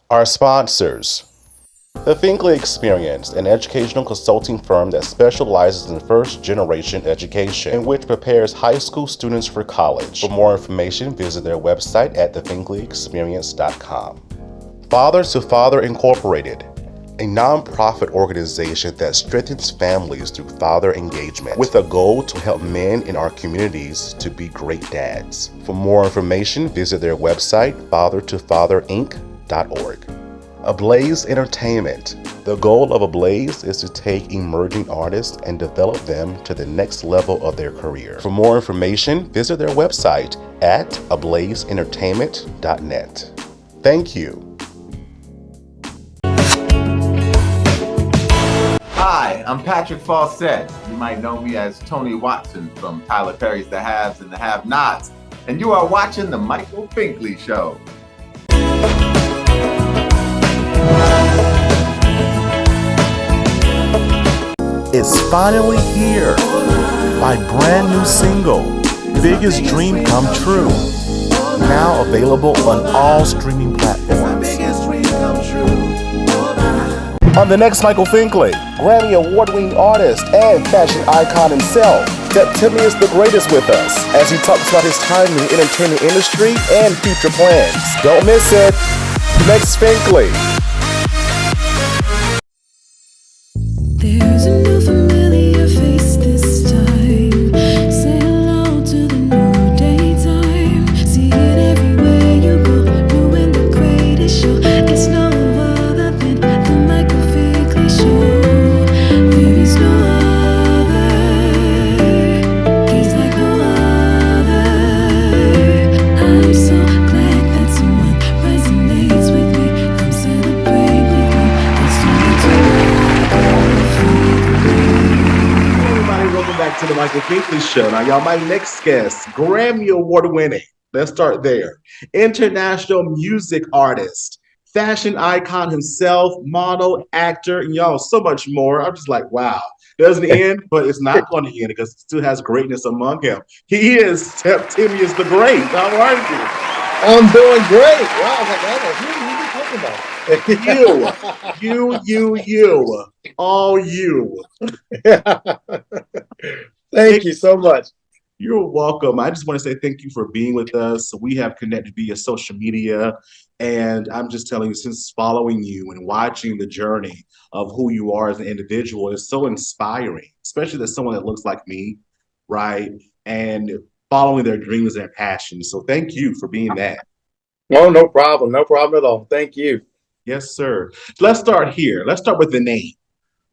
Our sponsors. The Finkley Experience, an educational consulting firm that specializes in first-generation education, in which prepares high school students for college. For more information, visit their website at thefinkleyexperience.com. Father to Father Incorporated, a nonprofit organization that strengthens families through father engagement, with a goal to help men in our communities to be great dads. For more information, visit their website, fathertofatherinc.org. ABLAZE Entertainment. The goal of ABLAZE is to take emerging artists and develop them to the next level of their career. For more information, visit their website at ablazeentertainment.net. Thank you. Hi, I'm Patrick Fawcett. You might know me as Tony Watson from Tyler Perry's The Haves and the Have-Nots, and you are watching The Michael Finkley Show. It's finally here. My brand new single, Biggest Dream Come True. Now available on all streaming platforms. On the next Michael Finkley, Grammy award-winning artist and fashion icon himself, Septimius The Great is with us as he talks about his time in the entertainment industry and future plans. Don't miss it. Next Finkley. There's a new familiar face this time. Say hello to the new daytime. See it everywhere you go. New and the greatest show. It's no other than the Michael Finkley Show. There is no other. He's like no other. I'm so glad that someone resonates with me. Come celebrate with me. Let's do it tonight. Welcome back to the Michael Finkley Show. Now, y'all, my next guest, Grammy Award winning. Let's start there. International music artist, fashion icon himself, model, actor, and y'all, so much more. I'm just like, wow. Doesn't end, but it's not going to end because it still has greatness among him. He is Septimius The Great. How are you? I'm doing great. Wow, who are you talking about? You. All you. Thank you so much. You're welcome. I just want to say thank you for being with us. We have connected via social media, and I'm just telling you, since following you and watching the journey of who you are as an individual is so inspiring, especially as someone that looks like me, right? And following their dreams and their passions. So thank you for being that. Oh, no problem. No problem at all. Thank you. Yes, sir. Let's start here. Let's start with the name.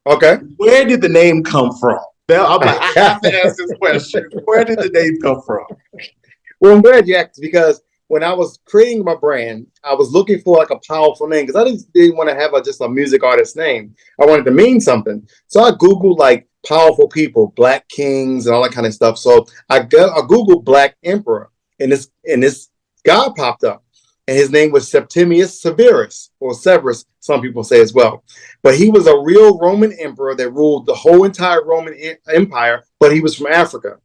Okay. Where did the name come from? I'm like, I have to ask this question. Where did the name come from? Well, I'm glad you asked because when I was creating my brand, I was looking for like a powerful name because I didn't want to have just a music artist name. I wanted to mean something. So I Googled like powerful people, Black kings and all that kind of stuff. So I Googled Black Emperor and this guy popped up. And his name was Septimius Severus, or Severus, some people say as well. But he was a real Roman emperor that ruled the whole entire Roman Empire, but he was from Africa.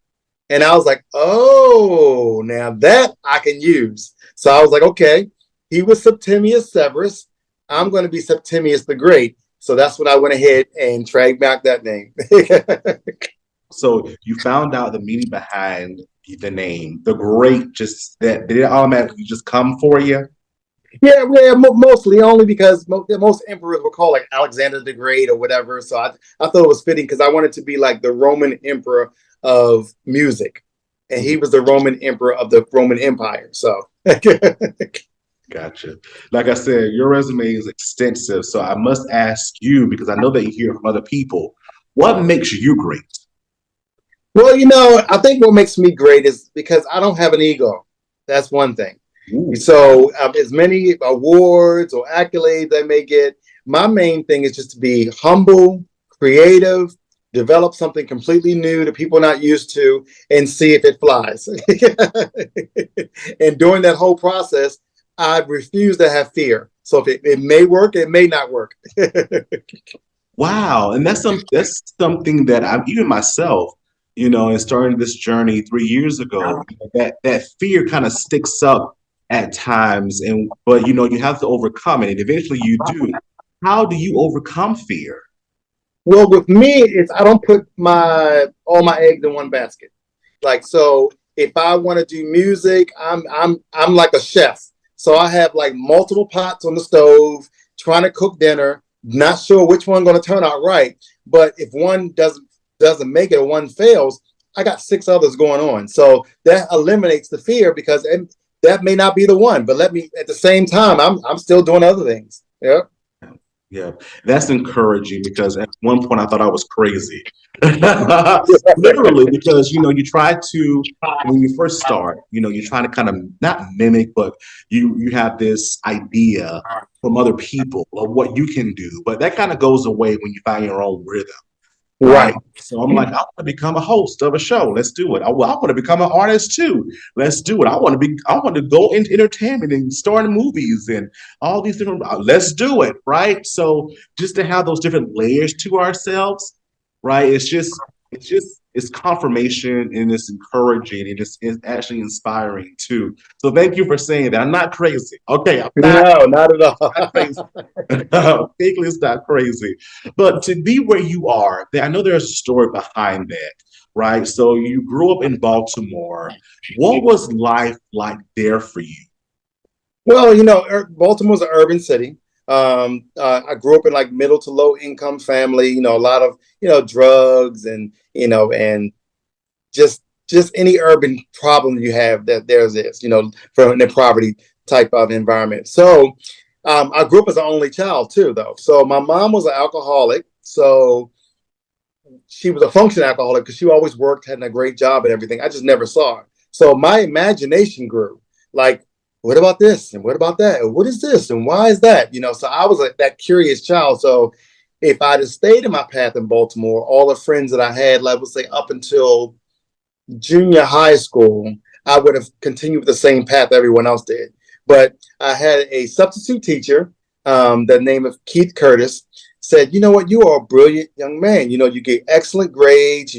And I was like, oh, now that I can use. So I was like, okay, he was Septimius Severus. I'm going to be Septimius the Great. So that's when I went ahead and trademarked that name. So you found out the meaning behind the name, the Great, just that did it automatically just come for you? Yeah, mostly only because most emperors were called like Alexander the Great or whatever. So I thought it was fitting because I wanted to be like the Roman emperor of music. And he was the Roman emperor of the Roman Empire. So Gotcha. Like I said, your resume is extensive. So I must ask you, because I know that you hear from other people, what makes you great? Well, I think what makes me great is because I don't have an ego. That's one thing. Ooh. So as many awards or accolades I may get, my main thing is just to be humble, creative, develop something completely new that people are not used to, and see if it flies. And during that whole process, I refuse to have fear. So if it may work, it may not work. Wow. And that's something that I'm, even myself, and starting this journey 3 years ago, that fear kind of sticks up at times, but you have to overcome it, and eventually you do. How do you overcome fear? Well, with me, it's I don't put all my eggs in one basket. Like, so if I want to do music, I'm like a chef. So I have like multiple pots on the stove, trying to cook dinner, not sure which one going to turn out right. But if one doesn't make it or one fails, I got 6 others going on. So that eliminates the fear because that may not be the one. But let me at the same time, I'm still doing other things. Yeah. Yeah, that's encouraging because at one point I thought I was crazy. Literally, because you try to when you first start, you try to kind of not mimic, but you have this idea from other people of what you can do, but that kind of goes away when you find your own rhythm. Right. So I'm like, I want to become a host of a show. Let's do it. I want to become an artist too. Let's do it. I want to go into entertainment and star in movies and all these different, let's do it. Right. So just to have those different layers to ourselves, right. It's confirmation and it's encouraging and it's actually inspiring too. So thank you for saying that. I'm not crazy. Okay. I'm No, not at all. not crazy. Finkley's not crazy. But to be where you are, I know there's a story behind that, right? So you grew up in Baltimore. What was life like there for you? Well, Baltimore's an urban city. I grew up in like middle to low income family. A lot of drugs and and just any urban problem you have that there's this from the poverty type of environment. So I grew up as an only child too, though. So my mom was an alcoholic. So she was a functional alcoholic because she always worked, had a great job and everything. I just never saw her. So my imagination grew. Like, what about this? And what about that? And what is this? And why is that? So I was that curious child. So if I'd have stayed in my path in Baltimore, all the friends that I had, like, let's say up until junior high school, I would have continued with the same path everyone else did. But I had a substitute teacher, the name of Keith Curtis, said, you know what, you are a brilliant young man. You get excellent grades.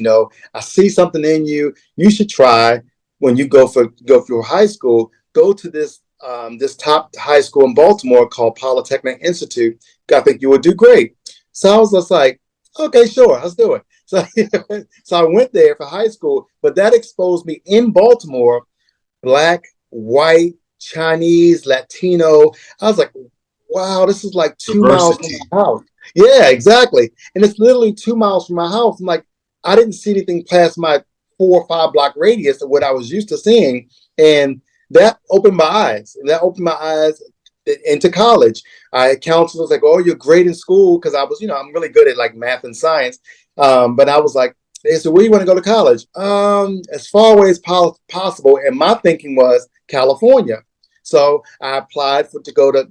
I see something in you. You should try when you go through high school, go to this top high school in Baltimore called Polytechnic Institute. I think you would do great. So I was just like, okay, sure, let's do it. So, so I went there for high school, but that exposed me in Baltimore, Black, white, Chinese, Latino. I was like, wow, this is like 2 miles from my house. Yeah, exactly. And it's literally 2 miles from my house. I'm like, I didn't see anything past my 4 or 5 block radius of what I was used to seeing. And that opened my eyes. And that opened my eyes into college. I had counselors like, oh, you're great in school. Because I was, I'm really good at like math and science. But I was like, they said, where do you want to go to college? As far away as possible. And my thinking was California. So I applied to go to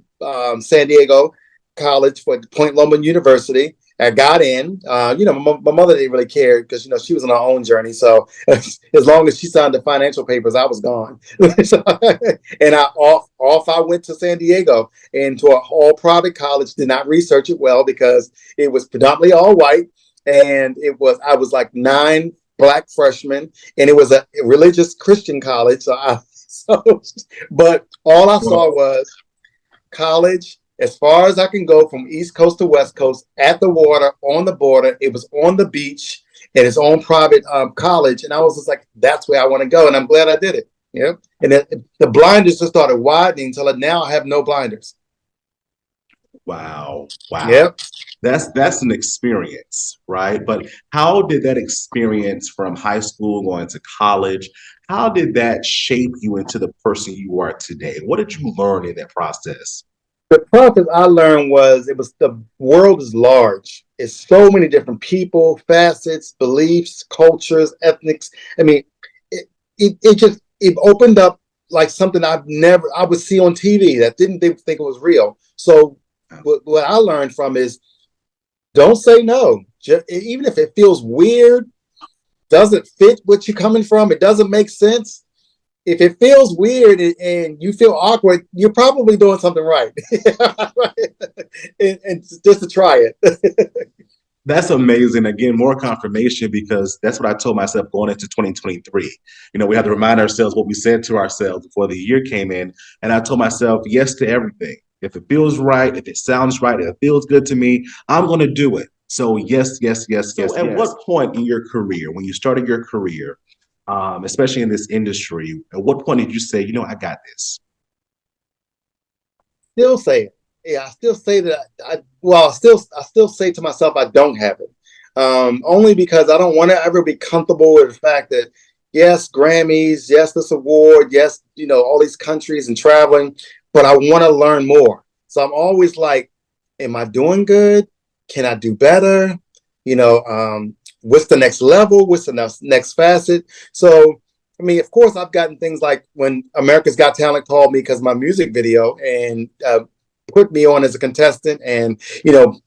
San Diego College for Point Loma University. I got in. My mother didn't really care because she was on her own journey. So as long as she signed the financial papers, I was gone. And off I went to San Diego and to an all private college. Did not research it well because it was predominantly all white, and I was like 9 Black freshmen, and it was a religious Christian college. But all I saw was college. As far as I can go from East Coast to West Coast, at the water, on the border. It was on the beach in its own private college. And I was just like, that's where I want to go. And I'm glad I did it. Yeah. And the blinders just started widening until now I have no blinders. Wow. Yep. That's an experience, right? But how did that experience from high school going to college, how did that shape you into the person you are today? What did you learn in that process? The process I learned was the world is large. It's so many different people, facets, beliefs, cultures, ethnics. I mean, it opened up like something I would see on TV that didn't think it was real. So what I learned from is don't say no. Even if it feels weird, doesn't fit what you're coming from, it doesn't make sense. If it feels weird and you feel awkward, you're probably doing something right. and just to try it. That's amazing. Again, more confirmation because that's what I told myself going into 2023. We had to remind ourselves what we said to ourselves before the year came in. And I told myself yes to everything. If it feels right, if it sounds right, if it feels good to me, I'm going to do it. So yes, yes, yes, yes. At what point in your career, when you started your career, especially in this industry, at what point did you say, I got this? Still say it. Yeah, I still say that. I still say to myself, I don't have it. Only because I don't want to ever be comfortable with the fact that, yes, Grammys, yes, this award, yes, all these countries and traveling, but I want to learn more. So I'm always like, am I doing good? Can I do better? What's the next level? What's the next facet? So, I mean, of course, I've gotten things like when America's Got Talent called me because of my music video and put me on as a contestant and,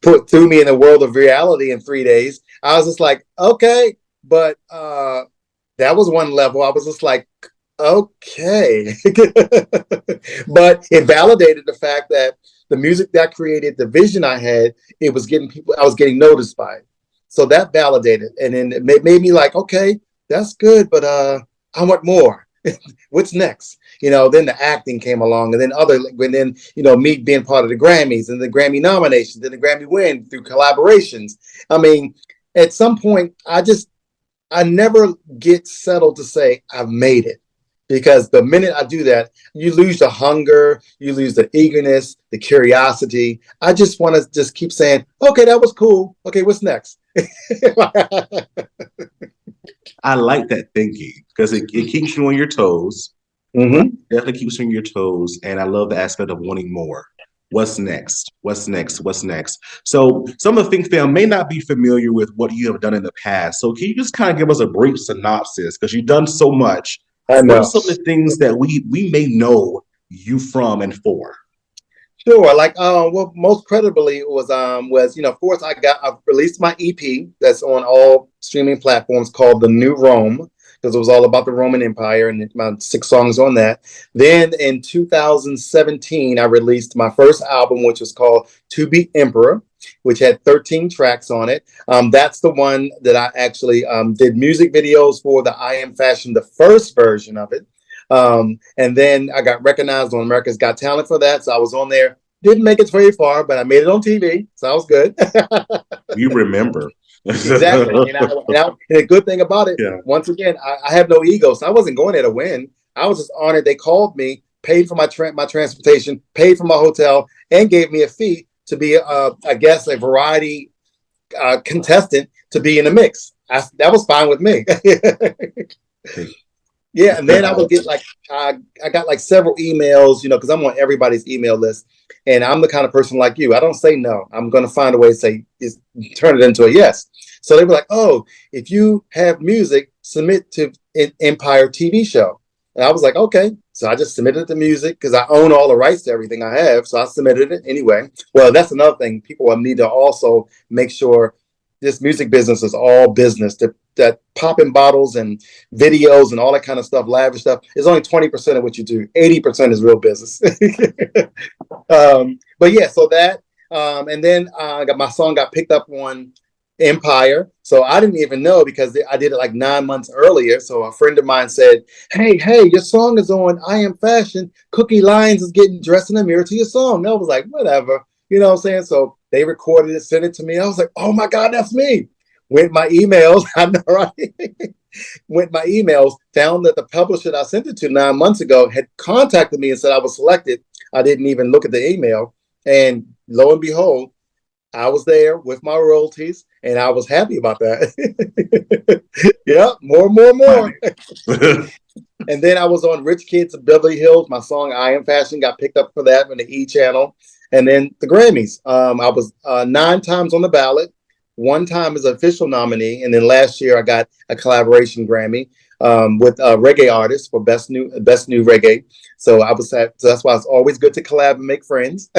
threw me in the world of reality in 3 days. I was just like, okay, but that was one level. I was just like, okay. But it validated the fact that the music that I created, the vision I had, I was getting noticed by it. So that validated. And then it made me like, okay, that's good, but I want more. What's next? Then the acting came along, and then me being part of the Grammys and the Grammy nominations, then the Grammy win through collaborations. I mean, at some point, I never get settled to say I've made it, because the minute I do that, you lose the hunger, you lose the eagerness, the curiosity. I just want to just keep saying, okay, that was cool. Okay, what's next? I like that thinking because it keeps you on your toes. Mm-hmm. Definitely keeps you on your toes. And I love the aspect of wanting more. What's next? What's next? What's next? So some of the Think fam may not be familiar with what you have done in the past. So can you just kind of give us a brief synopsis? Because you've done so much. I know. What are some of the things that we may know you from and for? Sure. Like, most credibly was, of course, I released my EP that's on all streaming platforms called The New Rome, because it was all about the Roman Empire and about 6 songs on that. Then in 2017, I released my first album, which was called To Be Emperor, which had 13 tracks on it. That's the one that I actually did music videos for, the I Am Fashion, the first version of it. And then I got recognized on America's Got Talent for that. So I was on there. Didn't make it very far, but I made it on TV. So I was good. You remember. Exactly. And the good thing about it, once again, I have no ego. So I wasn't going there to win. I was just honored. They called me, paid for my transportation, paid for my hotel, and gave me a fee to be, I guess, a variety contestant to be in the mix. That was fine with me. Yeah, and then I would get I got like several emails, because I'm on everybody's email list, and I'm the kind of person like you. I don't say no. I'm going to find a way to say turn it into a yes. So they were like, "Oh, if you have music, submit to Empire TV show." And I was like, "Okay." So I just submitted the music because I own all the rights to everything I have. So I submitted it anyway. Well, that's another thing. People will need to also make sure this music business is all business. That popping bottles and videos and all that kind of stuff, lavish stuff, is only 20% of what you do. 80% is real business. But yeah, so that, and then my song got picked up on Empire. So I didn't even know because I did it like 9 months earlier. So a friend of mine said, hey, your song is on I Am Fashion. Cookie Lyons is getting dressed in the mirror to your song. And I was like, whatever. You know what I'm saying? So they recorded it, sent it to me. I was like, oh my God, that's me. Went my emails, I know, right? Went my emails, found that the publisher that I sent it to 9 months ago had contacted me and said I was selected. I didn't even look at the email. And lo and behold, I was there with my royalties, and I was happy about that. Yeah, more. And then I was on Rich Kids of Beverly Hills. My song I Am Fashion got picked up for that on the E! Channel. And then the Grammys. I was 9 times on the ballot. 1 time as an official nominee, and then last year I got a collaboration Grammy with reggae artists for best new reggae. So that's why it's always good to collab and make friends.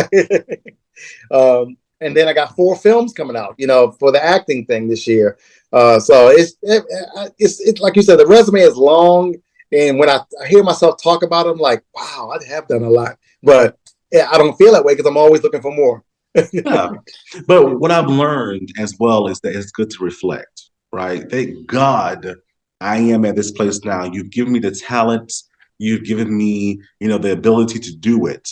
And then I got 4 films coming out, for the acting thing this year. So it's like you said, the resume is long, and when I hear myself talk about it, I'm like, wow, I have done a lot, but I don't feel that way because I'm always looking for more. Yeah. But what I've learned as well is that it's good to reflect, right? Thank God I am at this place now. You've given me the talent, you've given me, the ability to do it.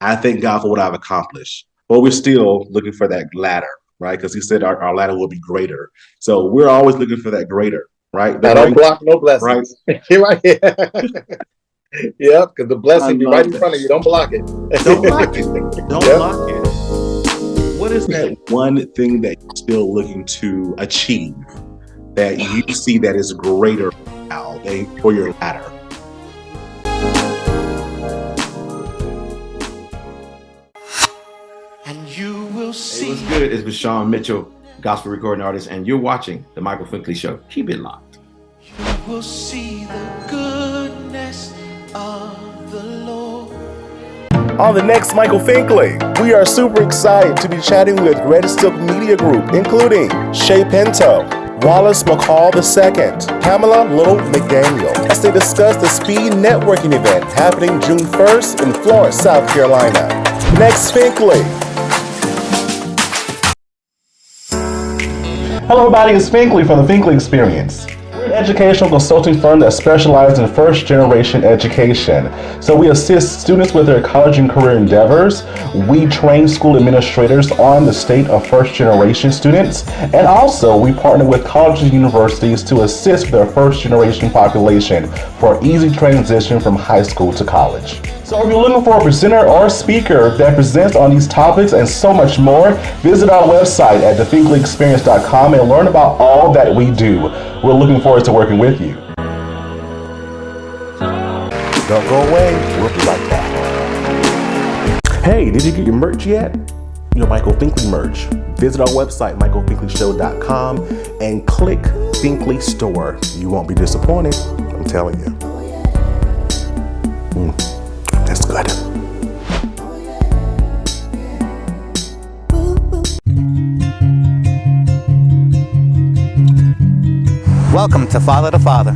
I thank God for what I've accomplished. But we're still looking for that ladder, right? Because he said our ladder will be greater. So we're always looking for that greater, right? I don't block no right? blessings. You're right. Yeah, because the I blessing be right love in that. front of you. Don't block it. Don't block it. Don't Yep. block it. What is that one thing that you're still looking to achieve that you see that is greater now for your ladder? And you will see. Hey, what's good? It's Bashawn Mitchell, gospel recording artist, and you're watching The Michael Finkley Show. Keep it locked. You will see the goodness of the Lord. On the next Michael Finkley, we are super excited to be chatting with Red Silk Media Group, including Shay Pinto, Wallace McCall II, Pamela Little McDaniel, as they discuss the Speed Networking event happening June 1st in Florence, South Carolina. Next Finkley. Hello everybody, it's Finkley from the Finkley Experience. We're an educational consulting firm that specializes in first-generation education. So we assist students with their college and career endeavors. We train school administrators on the state of first-generation students. And also, we partner with colleges and universities to assist their first-generation population for easy transition from high school to college. So if you're looking for a presenter or speaker that presents on these topics and so much more, visit our website at thefinkleyexperience.com and learn about all that we do. We're looking forward to working with you. Don't go away. We'll be right back. Hey, did you get your merch yet? Your Michael Finkley merch. Visit our website, michaelfinkleyshow.com, and click Finkley Store. You won't be disappointed. I'm telling you. That's good. Welcome to Father to Father.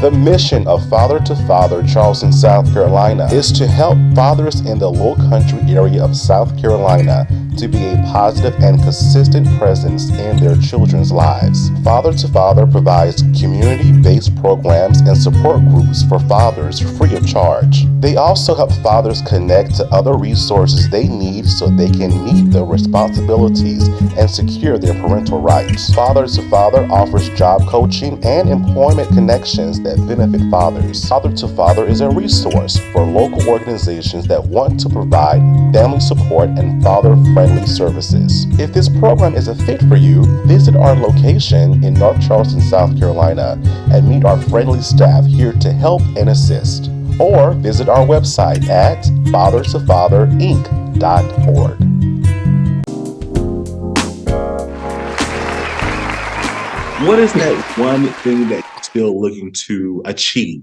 The mission of Father to Father Charleston, South Carolina is to help fathers in the Low Country area of South Carolina to be a positive and consistent presence in their children's lives. Father to Father provides community-based programs and support groups for fathers free of charge. They also help fathers connect to other resources they need so they can meet their responsibilities and secure their parental rights. Father to Father offers job coaching and employment connections that benefit fathers. Father to Father is a resource for local organizations that want to provide family support and father-friendly services. If this program is a fit for you, visit our location in North Charleston, South Carolina, and meet our friendly staff here to help and assist. Or visit our website at fathertofatherinc.org. What is that one thing that you're still looking to achieve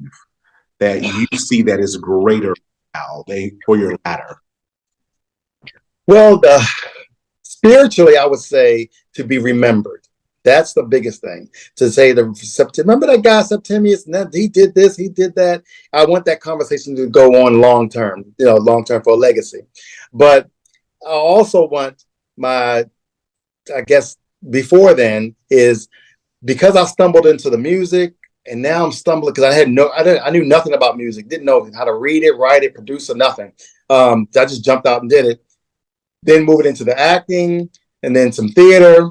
that you see that is greater now for your ladder? Well, spiritually, I would say to be remembered. That's the biggest thing. To say remember that guy Septimius, and he did this, he did that. I want that conversation to go on long term for a legacy. But I also want I guess before then is because I stumbled into the music, and now I'm stumbling because I knew nothing about music, didn't know how to read it, write it, produce, or nothing. I just jumped out and did it. Then moving into the acting, and then some theater.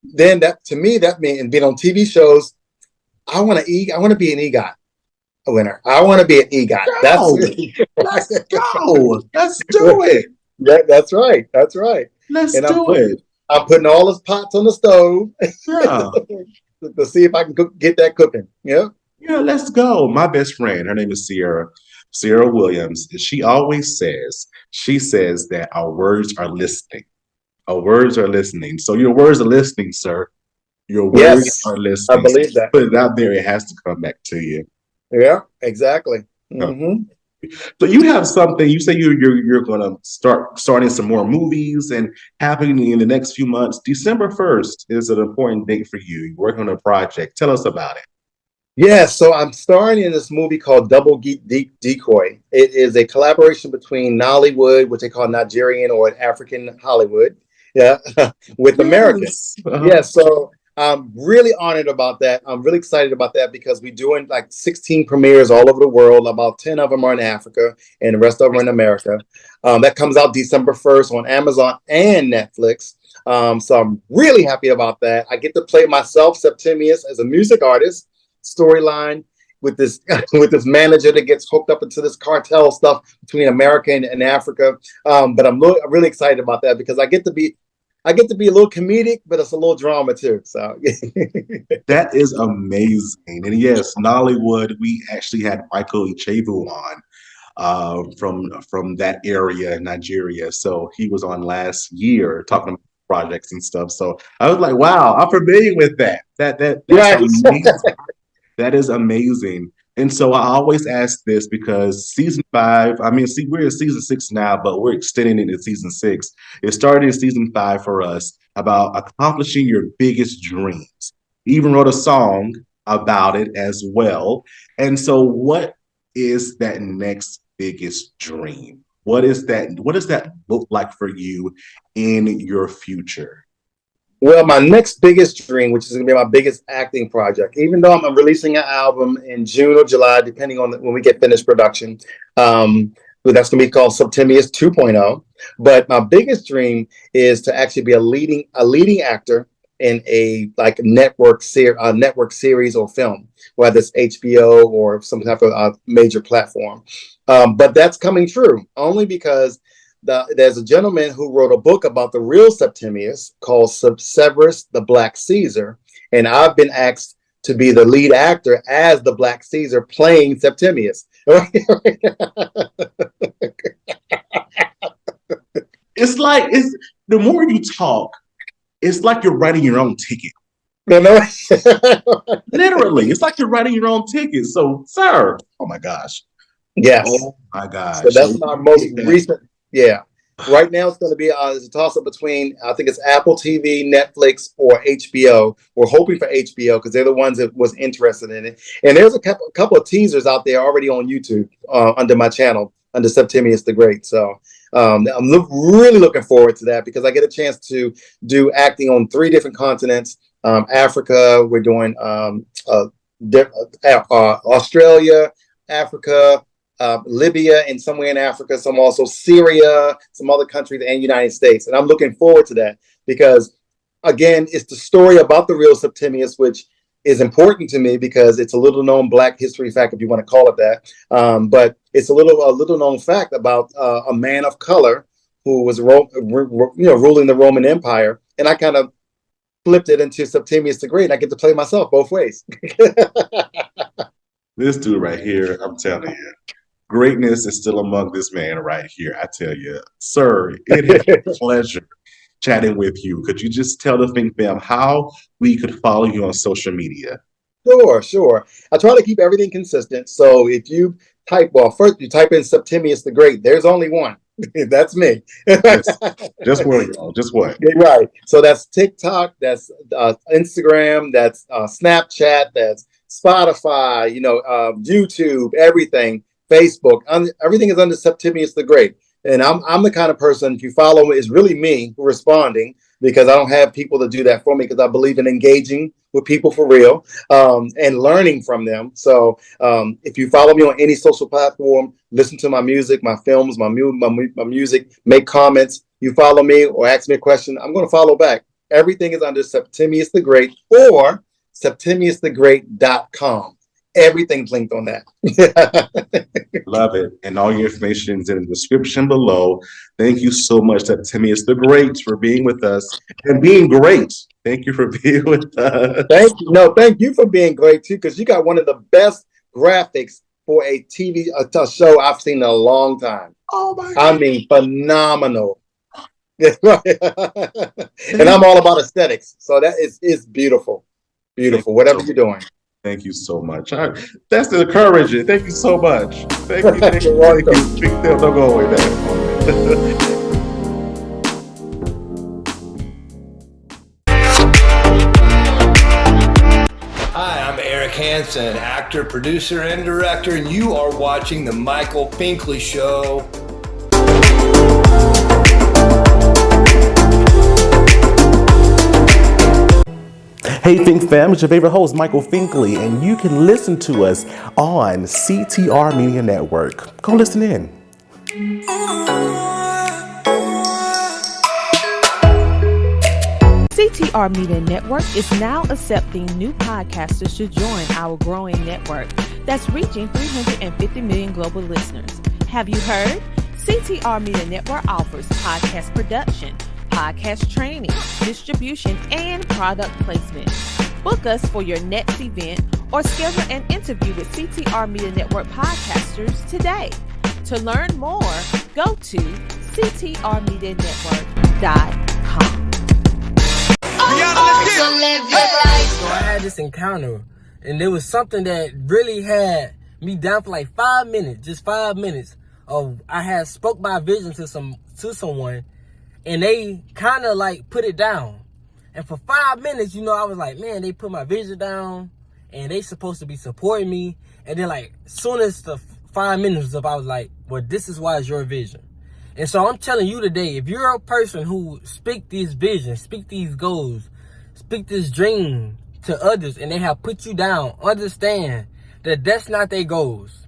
Then that means being on TV shows. I want to be an EGOT winner. I want to be an EGOT. Let's go. Let's do it. Yeah, that's right. That's right. Let's do it. I'm putting all those pots on the stove Yeah. to see if I can get that cooking. Yeah. Yeah, let's go. My best friend, her name is Sierra Williams. She always says, that our words are listening. Our words are listening. So your words are listening, sir. Your words are listening. I believe that. Put it out there, it has to come back to you. Yeah, exactly. Mm-hmm. So you have something, you say you're going to starting some more movies and happening in the next few months. December 1st is an important date for you. You're working on a project. Tell us about it. Yeah, so I'm starring in this movie called Decoy. It is a collaboration between Nollywood, which they call Nigerian or African Hollywood, yeah, with American. Yes. Uh-huh. Yeah, so I'm really honored about that. I'm really excited about that because we're doing like 16 premieres all over the world. About 10 of them are in Africa and the rest of them are in America. That comes out December 1st on Amazon and Netflix. So I'm really happy about that. I get to play myself, Septimius, as a music artist. Storyline with this with this manager that gets hooked up into this cartel stuff between America and Africa. But I'm really excited about that because I get to be a little comedic, but it's a little drama too. So That is amazing. And yes, Nollywood, we actually had Michael Ichevu on from that area in Nigeria. So he was on last year talking about projects and stuff. So I was like, wow, I'm familiar with that. That's amazing. That is amazing. And so I always ask this because season 5, I mean, see, we're in season 6 now, but we're extending it to season 6. It started in season 5 for us about accomplishing your biggest dreams. You even wrote a song about it as well. And so what is that next biggest dream? What does that look like for you in your future? Well, my next biggest dream, which is going to be my biggest acting project, even though I'm releasing an album in June or July, depending on when we get finished production, that's going to be called Septimius 2.0. But my biggest dream is to actually be a leading actor in a network series or film, whether it's HBO or some type of major platform. But that's coming true only because there's a gentleman who wrote a book about the real Septimius called Severus the Black Caesar, and I've been asked to be the lead actor as the Black Caesar playing Septimius. It's the more you talk, it's like you're writing your own ticket. Literally, it's like you're writing your own ticket. So, sir, oh my gosh. Yes. Oh my gosh. So that's my most recent. Yeah. Right now it's going to be it's a toss up between, I think it's Apple TV, Netflix, or HBO. We're hoping for HBO because they're the ones that was interested in it. And there's a couple of teasers out there already on YouTube under my channel, under Septimius The Great. So I'm really looking forward to that because I get a chance to do acting on 3 different continents. Africa, we're doing Australia, Africa, Libya, and somewhere in Africa, some also Syria, some other countries, and United States. And I'm looking forward to that because, again, it's the story about the real Septimius, which is important to me because it's a little known Black history fact, if you want to call it that. But it's a little known fact about a man of color who was ruling the Roman Empire, and I kind of flipped it into Septimius the Great, and I get to play myself both ways. This dude right here, I'm telling you, greatness is still among this man right here. I tell you, sir, it is a pleasure chatting with you. Could you just tell the Think Fam how we could follow you on social media? Sure. I try to keep everything consistent. So if you first you type in Septimius the Great, there's only one. That's me. Just one, y'all. Just one. Right. So that's TikTok, that's Instagram, that's Snapchat, that's Spotify, YouTube, everything, Facebook, everything is under Septimius the Great. And I'm the kind of person, if you follow me, it's really me responding because I don't have people to do that for me because I believe in engaging with people for real and learning from them. So if you follow me on any social platform, listen to my music, my films, my music, make comments, you follow me or ask me a question, I'm going to follow back. Everything is under Septimius the Great or septimiusthegreat.com. Everything's linked on that. Love it. And all your information is in the description below. Thank you so much, Septimius the Great, for being with us and being great. Thank you for being with us. Thank you. No, thank you for being great too, because you got one of the best graphics for a TV show I've seen in a long time. Oh my God. I mean, phenomenal. And I'm all about aesthetics. So that is beautiful. Beautiful. Whatever you're doing. Thank you so much. That's encouraging. Thank you so much. Thank you. Thank you. Don't go away, man. Hansen, actor, producer, and director, and you are watching The Michael Finkley Show. Hey Think Fam, it's your favorite host, Michael Finkley, and you can listen to us on CTR Media Network. Go listen in. CTR Media Network is now accepting new podcasters to join our growing network that's reaching 350 million global listeners. Have you heard? CTR Media Network offers podcast production, podcast training, distribution, and product placement. Book us for your next event or schedule an interview with CTR Media Network podcasters today. To learn more, go to ctrmedianetwork.com. So I had this encounter, and there was something that really had me down for like 5 minutes, just 5 minutes. Of I had spoke my vision to someone, and they kind of like put it down. And for 5 minutes, I was like, man, they put my vision down, and they supposed to be supporting me. And then like, soon as the 5 minutes was up, I was like, well, this is why it's your vision. And so I'm telling you today, if you're a person who speak these visions, speak these goals, speak this dream to others, and they have put you down, understand that that's not their goals.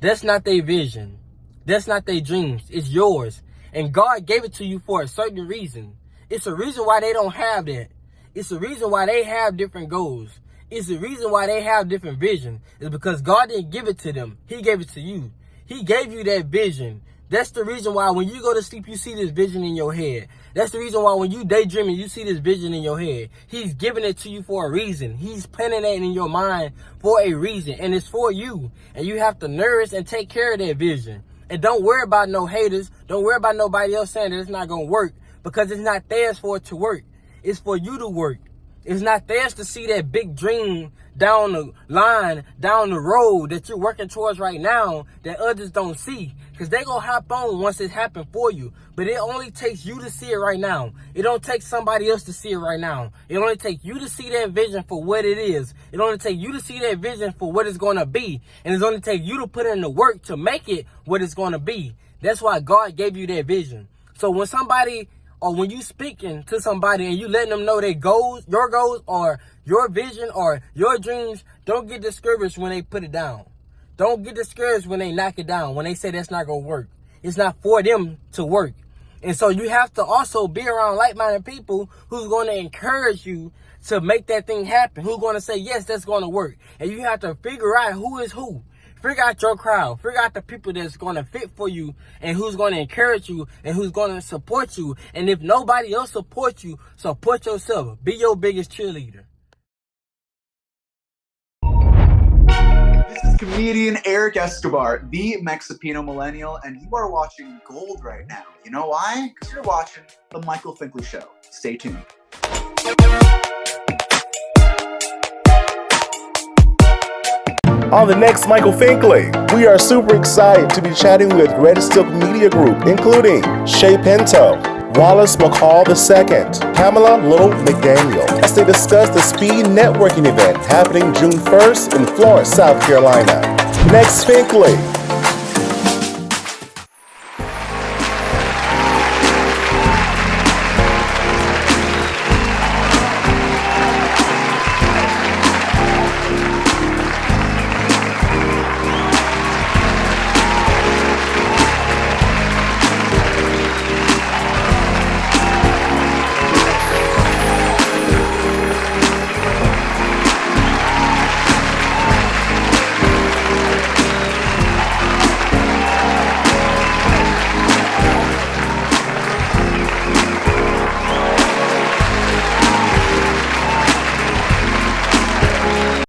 That's not their vision. That's not their dreams. It's yours. And God gave it to you for a certain reason. It's a reason why they don't have that. It's a reason why they have different goals. It's the reason why they have different vision. It's because God didn't give it to them. He gave it to you. He gave you that vision. That's the reason why when you go to sleep, you see this vision in your head. That's the reason why when you daydreaming, you see this vision in your head. He's giving it to you for a reason. He's planting that in your mind for a reason. And it's for you. And you have to nourish and take care of that vision. And don't worry about no haters. Don't worry about nobody else saying that it's not going to work. Because it's not theirs for it to work. It's for you to work. It's not theirs to see that big dream down the line, down the road that you're working towards right now that others don't see. Because they going to hop on once it happened for you. But it only takes you to see it right now. It don't take somebody else to see it right now. It only takes you to see that vision for what it is. It only takes you to see that vision for what it's going to be. And it's only take you to put in the work to make it what it's going to be. That's why God gave you that vision. So when somebody, or when you speaking to somebody and you letting them know their goals, or your vision or your dreams, don't get discouraged when they put it down. Don't get discouraged when they knock it down, when they say that's not going to work. It's not for them to work. And so you have to also be around like-minded people who's going to encourage you to make that thing happen, who's going to say, yes, that's going to work. And you have to figure out who is who. Figure out your crowd. Figure out the people that's going to fit for you and who's going to encourage you and who's going to support you. And if nobody else supports you, support yourself. Be your biggest cheerleader. This is comedian Eric Escobar, the Mexipino millennial, and you are watching Gold right now. You know why? Because you're watching The Michael Finkley Show. Stay tuned. On the next Michael Finkley, we are super excited to be chatting with Red Silk Media Group, including Shay Pinto, Wallace McCall II, Pamela Little McDaniel, as they discuss the Speed Networking event happening June 1st in Florence, South Carolina. Next Finkley,